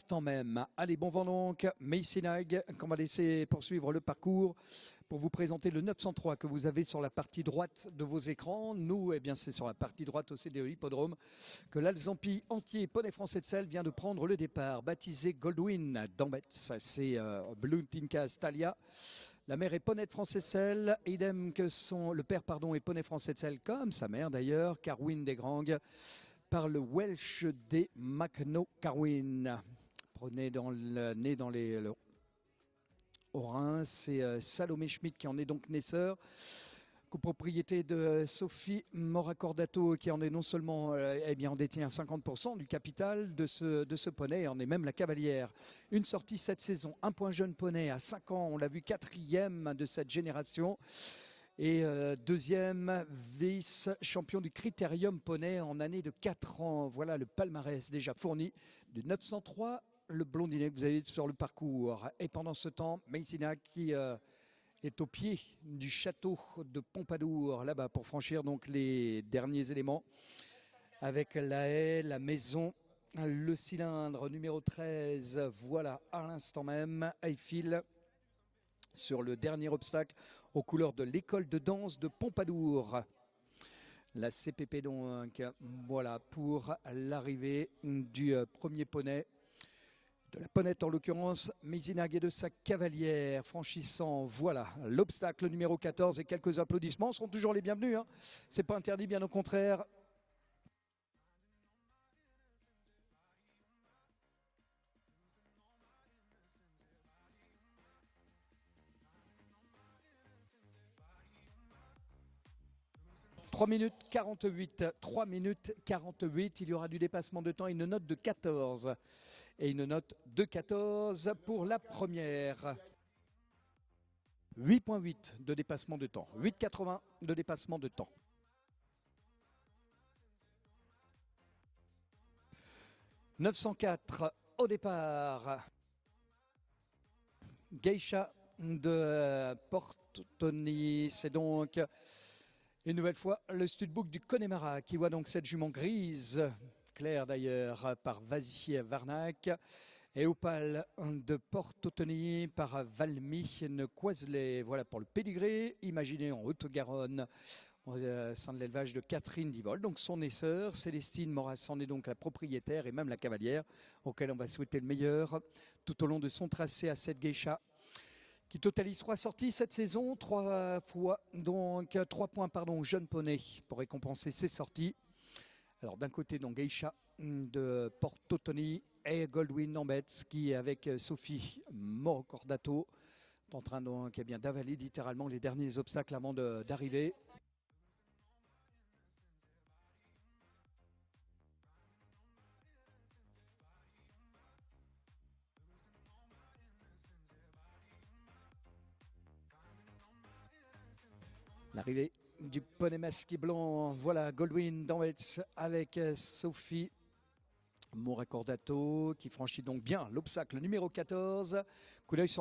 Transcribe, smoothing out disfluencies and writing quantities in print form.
l'instant même. Allez, bon vent donc, Meisinag, qu'on va laisser poursuivre le parcours pour vous présenter le 903 que vous avez sur la partie droite de vos écrans. Nous, eh bien, c'est sur la partie droite aussi de l'hippodrome que l'Alzampi entier Poney Français de Selle vient de prendre le départ, baptisé Goldwyn d'Ambets. C'est Bluntinka Stalia. La mère est Poney de Français de Selle, idem que le père est Poney Français de Selle, comme sa mère d'ailleurs, Carwyn des Granges, par le Welsh des Macno Carwyn. Né dans les Orins, c'est Salomé Schmidt qui en est donc naisseur. Copropriété de Sophie Moracordato qui en est non seulement on détient 50% du capital de ce poney, on est même la cavalière. Une sortie cette saison, un point jeune poney à 5 ans, on l'a vu 4e de cette génération. Et deuxième vice-champion du Critérium Poney en année de 4 ans. Voilà le palmarès déjà fourni du 903, le blondinet que vous avez sur le parcours. Et pendant ce temps, Meisinag qui est au pied du château de Pompadour, là-bas, pour franchir donc les derniers éléments. Avec la haie, la maison, le cylindre numéro 13, voilà, à l'instant même, Eiffel sur le dernier obstacle aux couleurs de l'école de danse de Pompadour. La CPP donc, voilà, pour l'arrivée du premier poney, de la ponette en l'occurrence, Meisinag et de sa cavalière, franchissant, voilà, l'obstacle numéro 14 et quelques applaudissements sont toujours les bienvenus, hein. C'est pas interdit, bien au contraire. « 3 minutes 48, 3 minutes 48, il y aura du dépassement de temps, une note de 14 et une note de 14 pour la première. 8.8 de dépassement de temps, 8,80 de dépassement de temps. « 904 au départ. Geisha de Portoni, c'est donc une nouvelle fois le studbook du Connemara qui voit donc cette jument grise, claire d'ailleurs, par Vasi Varnac, et Opale de Portotony par Valmy Coiselet. Voilà pour le pédigré, imaginé en Haute-Garonne, au sein de l'élevage de Catherine Divol. Donc son sœur, Célestine Morassan, est donc la propriétaire et même la cavalière, auquel on va souhaiter le meilleur tout au long de son tracé à cette Geisha, qui totalise 3 sorties cette saison, 3 points jeune poney pour récompenser ses sorties. Alors d'un côté donc Geisha de Portotony et Goldwyn d'Ambets qui avec Sophie Moracordato est en train donc d'avaler littéralement les derniers obstacles avant d'arriver. L'arrivée du poney masqué blanc, voilà Goldwyn d'Ambets avec Sophie Moracordato qui franchit donc bien l'obstacle numéro 14. Coup d'œil sur la